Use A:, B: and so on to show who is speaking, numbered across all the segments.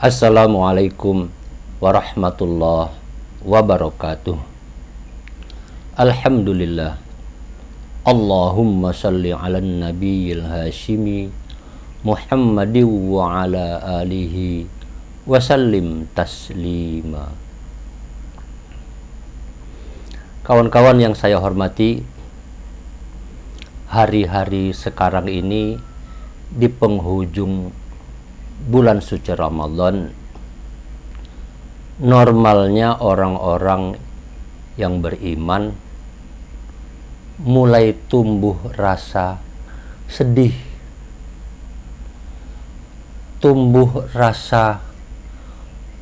A: Assalamualaikum warahmatullahi wabarakatuh. Alhamdulillah. Allahumma salli ala nabiyil hashimi Muhammadin wa ala alihi wa sallim taslima. Kawan-kawan yang saya hormati, hari-hari sekarang ini di penghujung bulan suci Ramadan, normalnya orang-orang yang beriman mulai tumbuh rasa sedih, tumbuh rasa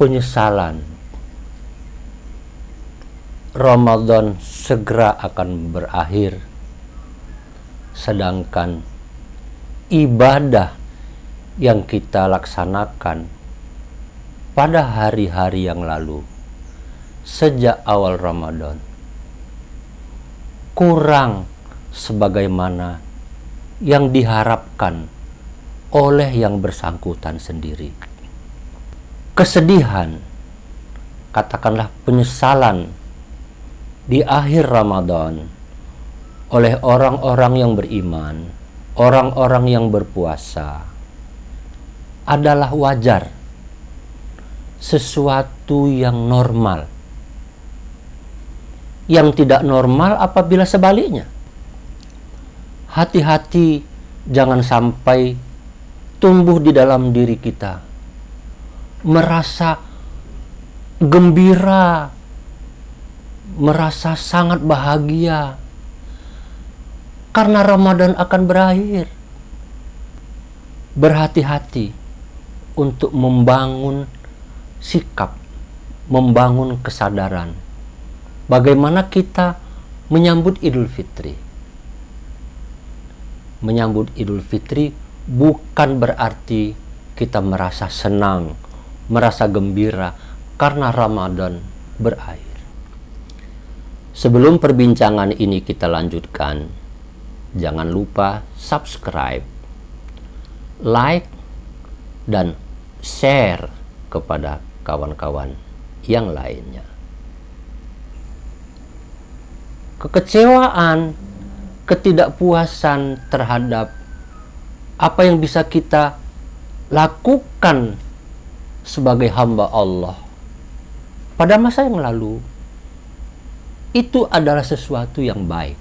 A: penyesalan. Ramadan segera akan berakhir, sedangkan ibadah yang kita laksanakan pada hari-hari yang lalu sejak awal Ramadan kurang sebagaimana yang diharapkan oleh yang bersangkutan sendiri. Kesedihan, katakanlah penyesalan di akhir Ramadan oleh orang-orang yang beriman, orang-orang yang berpuasa adalah wajar, sesuatu yang normal. Yang tidak normal apabila sebaliknya. Hati-hati jangan sampai tumbuh di dalam diri kita merasa gembira, merasa sangat bahagia karena Ramadan akan berakhir. Berhati-hati untuk membangun sikap, membangun kesadaran bagaimana kita menyambut Idul Fitri. Menyambut Idul Fitri bukan berarti kita merasa senang, merasa gembira karena Ramadan berakhir. Sebelum perbincangan ini kita lanjutkan, jangan lupa subscribe, like, dan share kepada kawan-kawan yang lainnya. Kekecewaan, ketidakpuasan terhadap apa yang bisa kita lakukan sebagai hamba Allah pada masa yang lalu itu adalah sesuatu yang baik.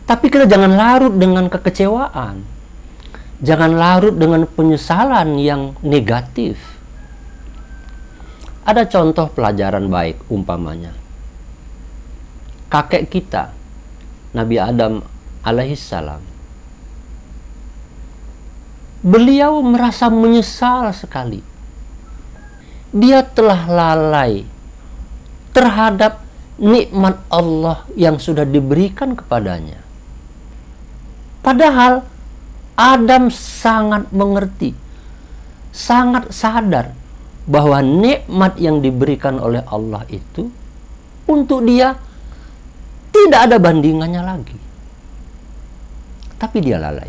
A: Tapi kita jangan larut dengan kekecewaan. Jangan larut dengan penyesalan yang negatif. Ada contoh pelajaran baik, umpamanya kakek kita, Nabi Adam alaihissalam. Beliau merasa menyesal sekali. Dia telah lalai terhadap nikmat Allah yang sudah diberikan kepadanya. Padahal Adam sangat mengerti, sangat sadar bahwa nikmat yang diberikan oleh Allah itu untuk dia tidak ada bandingannya lagi. Tapi dia lalai.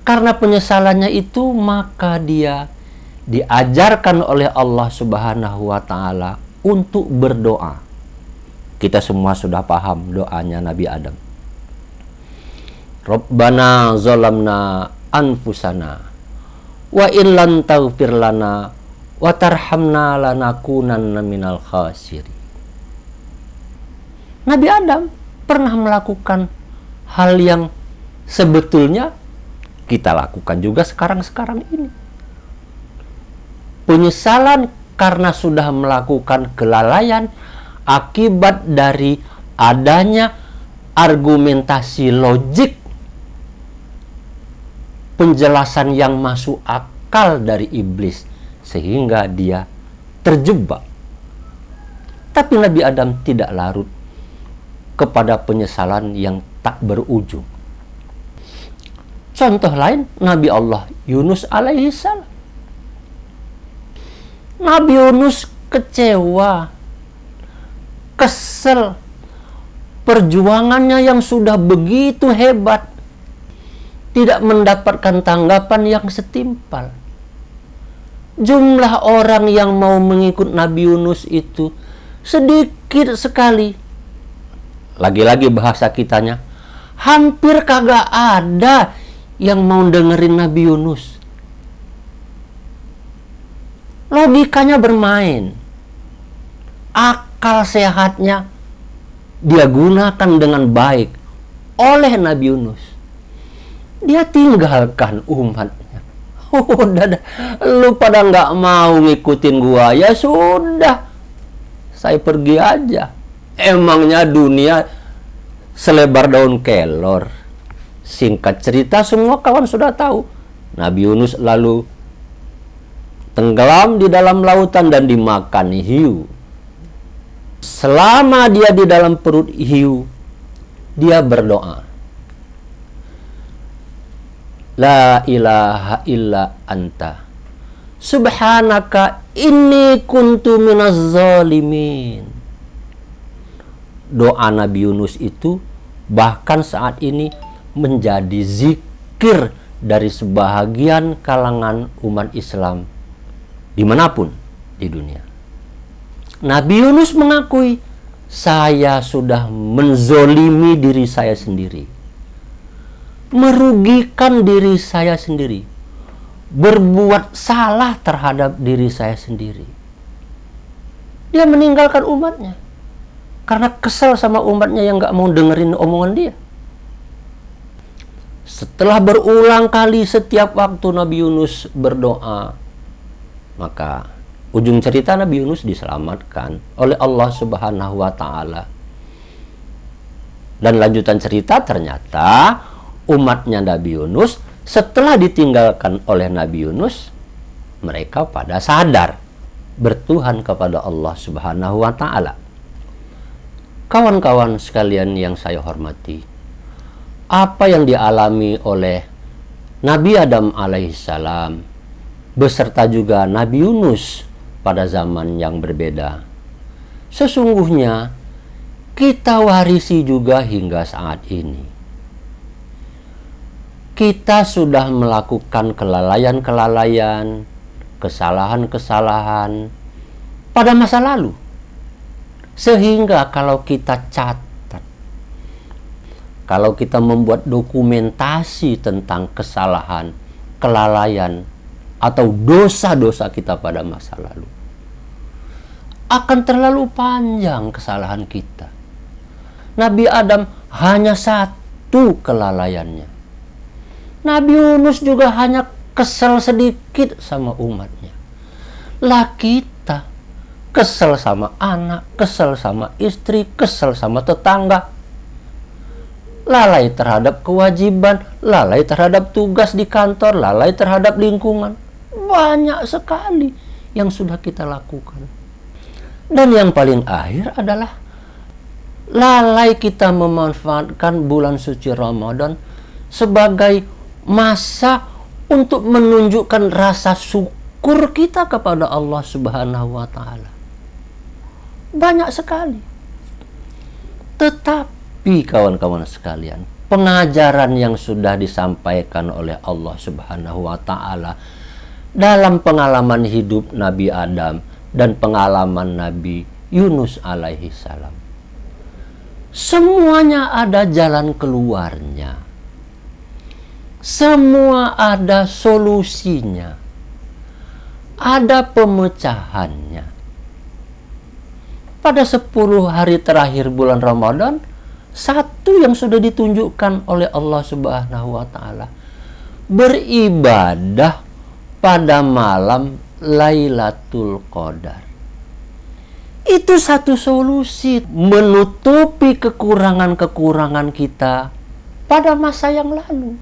A: Karena penyesalannya itu, maka dia diajarkan oleh Allah Subhanahu wa Ta'ala untuk berdoa. Kita semua sudah paham doanya Nabi Adam. Rabbana zalamna anfusana wa in lam taghfir lana wa tarhamna lanakunanna minal khasirin. Nabi Adam pernah melakukan hal yang sebetulnya kita lakukan juga sekarang-sekarang ini. Penyesalan karena sudah melakukan kelalaian akibat dari adanya argumentasi logik, penjelasan yang masuk akal dari iblis, sehingga dia terjebak. Tapi Nabi Adam tidak larut kepada penyesalan yang tak berujung. Contoh lain, Nabi Allah Yunus alaihissalam. Nabi Yunus kecewa, kesel, perjuangannya yang sudah begitu hebat tidak mendapatkan tanggapan yang setimpal. Jumlah orang yang mau mengikut Nabi Yunus itu sedikit sekali. Lagi-lagi bahasa kitanya, hampir kagak ada yang mau dengerin Nabi Yunus. Logikanya bermain. Akal sehatnya dia gunakan dengan baik oleh Nabi Yunus. Dia tinggalkan umatnya. Udah, lu pada nggak mau ngikutin gua, ya sudah, saya pergi aja. Emangnya dunia selebar daun kelor. Singkat cerita, semua kawan sudah tahu. Nabi Yunus lalu tenggelam di dalam lautan dan dimakan hiu. Selama dia di dalam perut hiu, dia berdoa, La ilaha illa anta subhanaka inni kuntu minaz zalimin. Doa Nabi Yunus itu bahkan saat ini menjadi zikir dari sebahagian kalangan umat Islam dimanapun di dunia. Nabi Yunus mengakui, saya sudah menzolimi diri saya sendiri, merugikan diri saya sendiri, berbuat salah terhadap diri saya sendiri. Dia meninggalkan umatnya karena kesal sama umatnya yang gak mau dengerin omongan dia. Setelah berulang kali setiap waktu Nabi Yunus berdoa, maka ujung cerita Nabi Yunus diselamatkan oleh Allah Subhanahu wa Ta'ala. Dan lanjutan cerita, ternyata umatnya Nabi Yunus setelah ditinggalkan oleh Nabi Yunus, mereka pada sadar bertuhan kepada Allah Subhanahu wa Ta'ala. Kawan-kawan sekalian yang saya hormati, apa yang dialami oleh Nabi Adam alaihissalam beserta juga Nabi Yunus pada zaman yang berbeda, sesungguhnya kita warisi juga hingga saat ini. Kita sudah melakukan kelalaian-kelalaian, kesalahan-kesalahan pada masa lalu. Sehingga kalau kita catat, kalau kita membuat dokumentasi tentang kesalahan, kelalaian, atau dosa-dosa kita pada masa lalu, akan terlalu panjang kesalahan kita. Nabi Adam hanya satu kelalaiannya. Nabi Yunus juga hanya kesel sedikit sama umatnya. Lah kita kesel sama anak, kesel sama istri, kesel sama tetangga, lalai terhadap kewajiban, lalai terhadap tugas di kantor, lalai terhadap lingkungan. Banyak sekali yang sudah kita lakukan. Dan yang paling akhir adalah lalai kita memanfaatkan bulan suci Ramadan sebagai masa untuk menunjukkan rasa syukur kita kepada Allah Subhanahu wa Ta'ala. Banyak sekali. Tetapi kawan-kawan sekalian, pengajaran yang sudah disampaikan oleh Allah Subhanahu wa Ta'ala dalam pengalaman hidup Nabi Adam dan pengalaman Nabi Yunus alaihi salam, semuanya ada jalan keluarnya. Semua ada solusinya. Ada pemecahannya. Pada 10 hari terakhir bulan Ramadan, satu yang sudah ditunjukkan oleh Allah Subhanahu wa Ta'ala, beribadah pada malam Lailatul Qadar. Itu satu solusi menutupi kekurangan-kekurangan kita pada masa yang lalu.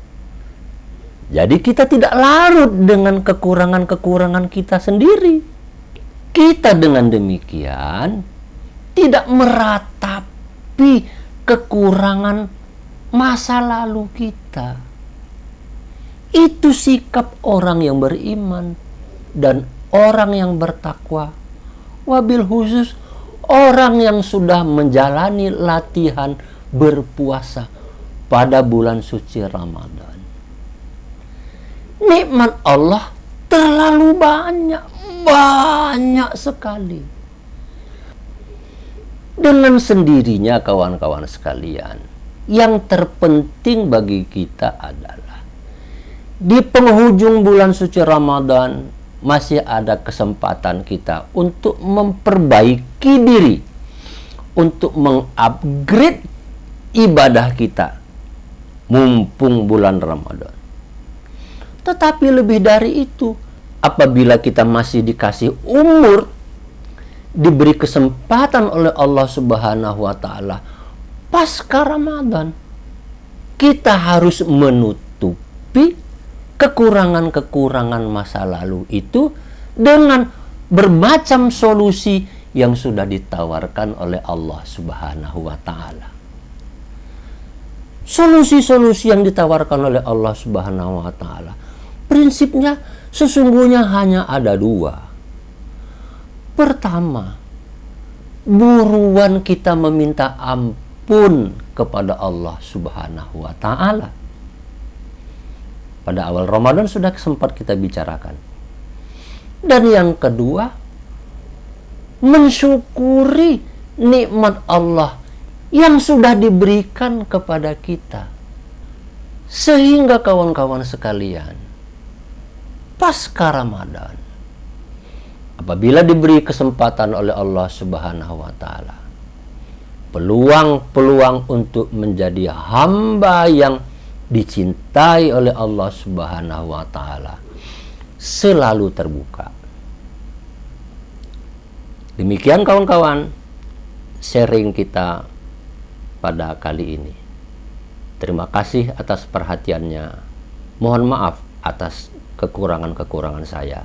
A: Jadi kita tidak larut dengan kekurangan-kekurangan kita sendiri. Kita dengan demikian tidak meratapi kekurangan masa lalu kita. Itu sikap orang yang beriman dan orang yang bertakwa. Wabil khusus orang yang sudah menjalani latihan berpuasa pada bulan suci Ramadan. Nikmat Allah terlalu banyak, banyak sekali. Dengan sendirinya kawan-kawan sekalian, yang terpenting bagi kita adalah di penghujung bulan suci Ramadan masih ada kesempatan kita untuk memperbaiki diri, untuk mengupgrade ibadah kita mumpung bulan Ramadan. Tetapi lebih dari itu, apabila kita masih dikasih umur, diberi kesempatan oleh Allah Subhanahu wa taala pasca Ramadan, kita harus menutupi kekurangan-kekurangan masa lalu itu dengan bermacam solusi yang sudah ditawarkan oleh Allah Subhanahu wa taala. Solusi-solusi yang ditawarkan oleh Allah Subhanahu wa taala, prinsipnya sesungguhnya hanya ada dua. Pertama, buruan kita meminta ampun kepada Allah Subhanahu wa taala. Pada awal Ramadan sudah sempat kita bicarakan. Dan yang kedua, mensyukuri nikmat Allah yang sudah diberikan kepada kita. Sehingga kawan-kawan sekalian, pasca Ramadan, apabila diberi kesempatan oleh Allah Subhanahu wa taala, peluang-peluang untuk menjadi hamba yang dicintai oleh Allah Subhanahu wa taala selalu terbuka. Demikian kawan-kawan sharing kita pada kali ini. Terima kasih atas perhatiannya. Mohon maaf atas kekurangan-kekurangan saya.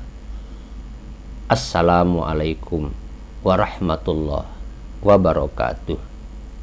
A: Assalamualaikum warahmatullahi wabarakatuh.